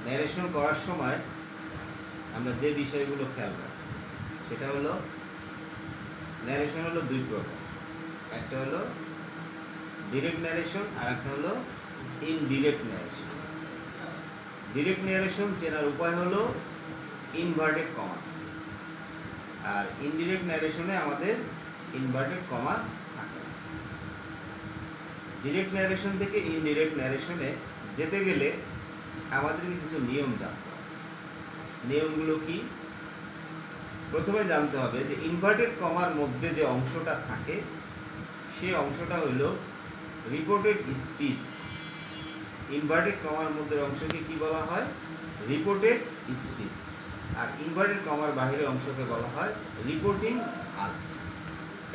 Narration করার সময় আমরা যে বিষয়গুলো খেয়াল রাখি সেটা হলো ন্যারেশন হলো দুই প্রকার। একটা হলো ডিরেক্ট ন্যারেশন আর একটা হলো ইনডিরেক্ট ন্যারেশন। ডিরেক্ট ন্যারেশন চেনার উপায় হলো ইনভার্টেড কমা, আর ইনডিরেক্ট ন্যারেশনে আমাদের ইনভার্টেড কমা থাকে না। ডিরেক্ট ন্যারেশন থেকে ইনডিরেক্ট ন্যারেশনে যেতে গেলে আমাদেরকে কিছু নিয়ম জানতে হবে। নিয়মগুলো কি? প্রথমে জানতে হবে যে ইনভার্টেড কমার মধ্যে যে অংশটা থাকে সেই অংশটা হলো রিপোর্টেড স্পিচ। ইনভার্টেড কমার মধ্যে অংশকে কি বলা হয়? Reported speech. আর ইনভার্টেড কমার বাইরের অংশকে বলা হয় রিপোর্টিং ভার্ব।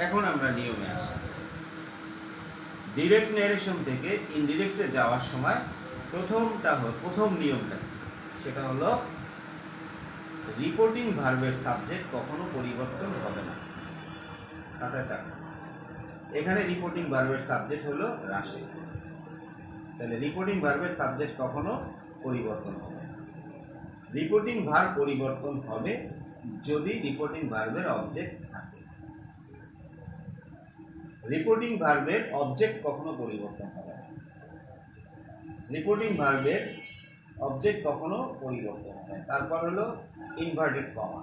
এখন আমরা নিয়মে আসি। ডিরেক্ট ন্যারেশন থেকে ইনডিরেক্টে যাওয়ার সময় প্রথম নিয়মটা সেটা হলো রিপোর্টিং ভার্বের সাবজেক্ট কখনো পরিবর্তন হবে না। কথায় থাকবে, এখানে রিপোর্টিং ভার্বের সাবজেক্ট হলো রাশি। তাহলে রিপোর্টিং ভার্বের সাবজেক্ট কখনো পরিবর্তন হবে না। রিপোর্টিং ভার্ব পরিবর্তন হবে যদি রিপোর্টিং ভার্বের অবজেক্ট থাকে। রিপোর্টিং ভার্বের অবজেক্ট কখনো পরিবর্তন হবে না। রিপোর্টিং ভার্বের অবজেক্ট কখনো পরিবর্তন হবে না। তারপর হলো ইনভার্টেড কমা।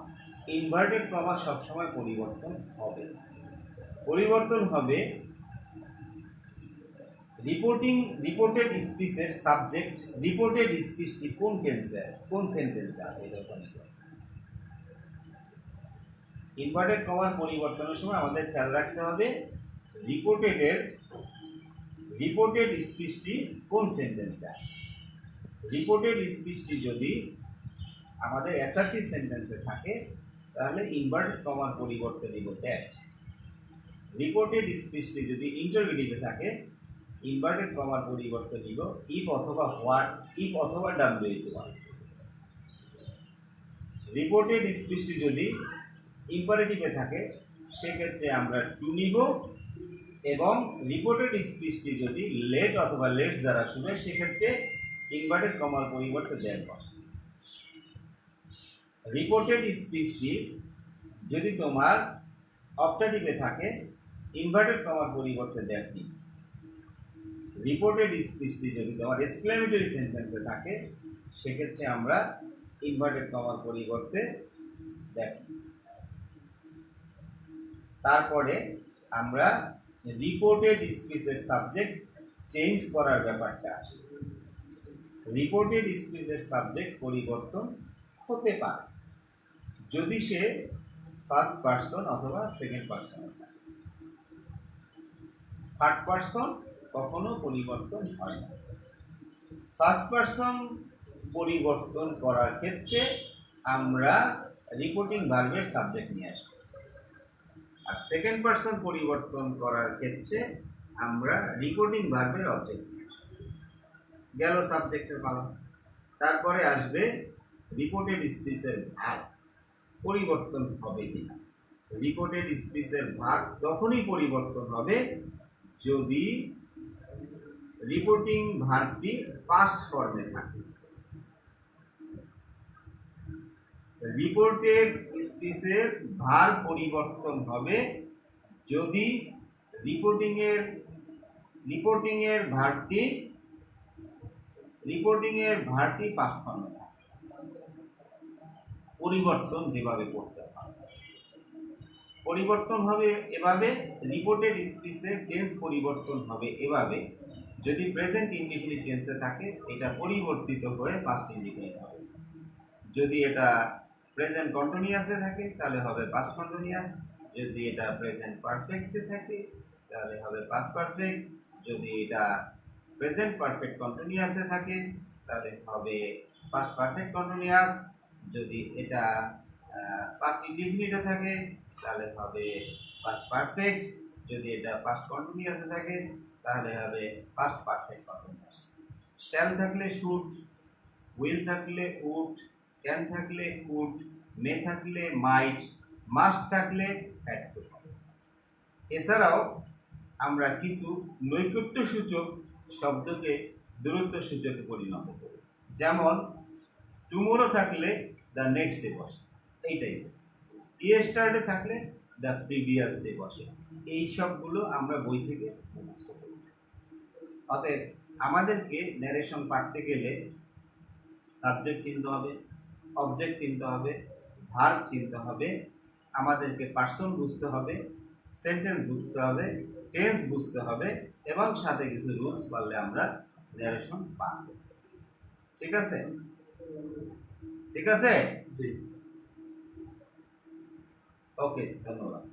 ইনভার্টেড কমা সবসময় পরিবর্তন হবে। পরিবর্তন হবে রিপোর্টেড স্পিচের সাবজেক্ট। রিপোর্টেড স্পিচটি কোন সেন্টেন্সে আছে এটা ওখানে। ইনভার্টেড কমার পরিবর্তনের সময় আমাদের খেয়াল রাখতে হবে রিপোর্টেড স্পিচটি কোন সেন্টেন্সে আছে। রিপোর্টেড স্পিচটি যদি আমাদের অ্যাসার্টিভ সেন্টেন্সে থাকে তাহলে ইনভার্টেড কমার পরিবর্তে দিব দ্যাট। রিপোর্টেড স্পিচটি যদি ইন্টারোগেটিভে থাকে ইনভার্টেড কমার পরিবর্তে দিব ইফ অথবা হোয়াট, ইফ অথবা WH1। রিপোর্টেড স্পিচটি যদি ইম্পারেটিভে থাকে সেক্ষেত্রে আমরা টু নিব, এবং রিপোর্টেড স্পিচটি যদি লেট অথবা লেটস দ্বারা শুরু হয় সেক্ষেত্রে ইনভার্টেড কমার পরিবর্তে দ্যাট বসে। রিপোর্টেড স্পিচটি যদি তোমার অপটেটিভে থাকে ইনভার্টেড কমার পরিবর্তে দ্যাট নিব। রিপোর্টেড স্পিচটি যদি তোমার এক্সক্লেমেটরি সেন্টেন্সে থাকে সেক্ষেত্রে আমরা ইনভার্টেড কমার পরিবর্তে দ্যাট নিব। তারপরে আমরা রিপোর্টেড স্পিচের সাবজেক্ট চেঞ্জ করার ব্যাপারটা আসে। রিপোর্টেড স্পিচের সাবজেক্ট পরিবর্তন হতে পারে যদি সে ফার্স্ট পারসন অথবা সেকেন্ড পারসন থাকে। থার্ড পারসন কখনো পরিবর্তন হয় না। ফার্স্ট পারসন পরিবর্তন করার ক্ষেত্রে আমরা রিপোর্টিং ভার্বের সাবজেক্ট নিয়ে আসব, আর সেকেন্ড পারসন পরিবর্তন করার ক্ষেত্রে আমরা রিপোর্টিং ভার্বের অবজেক্ট নিয়ে আসব। গেল সাবজেক্টের পালা। তারপরে আসবে রিপোর্টেড স্পিচের ভার্ব পরিবর্তন হবে কিনা। রিপোর্টেড স্পিচের ভার্ব তখনই পরিবর্তন হবে যদি রিপোর্টিং ভার্বটি পাস্ট ফর্মে থাকে। রিপোর্টেড স্পিচের ভার্ব পরিবর্তন হবে যদি রিপোর্টিং এর ভার্বটি পাস্ট ফর্মে থাকে। পরিবর্তন যেভাবে করতে হয় পরিবর্তন হবে এভাবে। রিপোর্টেড স্পিচের টেন্স পরিবর্তন হবে এভাবে, যদি প্রেজেন্ট ইনডিফিনিট টেন্সে থাকে এটা পরিবর্তিত হয়ে পাস্ট ইনডিফিনিট হবে। যদি এটা প্রেজেন্ট কন্টিনিউয়াসে থাকে তাহলে হবে পাস্ট কন্টিনিউয়াস। যদি এটা প্রেজেন্ট পারফেক্টে থাকে তাহলে হবে পাস্ট পারফেক্ট। যদি এটা প্রেজেন্ট পারফেক্ট কন্টিনিউয়াসে থাকে তাহলে হবে পাস্ট পারফেক্ট কন্টিনিউয়াস। যদি এটা পাস্ট ইনডিফিনিটে থাকে তাহলে হবে পাস্ট পারফেক্ট। যদি এটা পাস্ট কন্টিনিউয়াসে থাকে তাহলে হবে পাস্ট পারফেক্ট কন্টিনিউয়াস। শ্যাল থাকলে শুড, উইল থাকলে উড, ক্যান থাকলে কুড, মে থাকলে মাইট, মাস্ট থাকলে হ্যাড টু। এছাড়াও আমরা কিছু নৈকট্য সূচক শব্দকে দূরত্ব সূচকে পরিণত করি। যেমন টুমোরো থাকলে দ্য নেক্সট ডে বসে, এইটাই। ইয়েস্টারডে থাকলে দ্য প্রিভিয়াস ডে বসে। এই সবগুলো আমরা বই থেকে মুখস্থ করি। অতএব আমাদেরকে ন্যারেশন পাঠতে গেলে সাবজেক্ট চিনতে হবে, অবজেক্ট চিনতে হবে, ভার্ব চিনতে হবে, আমাদেরকে পার্সন বুঝতে হবে, সেন্টেন্স বুঝতে হবে, টেন্স বুঝতে হবে, এবং সাথে কিছু রুলস পারলে আমরা ন্যারেশন পাবো। ঠিক আছে? ঠিক আছে? ওকে, ধন্যবাদ।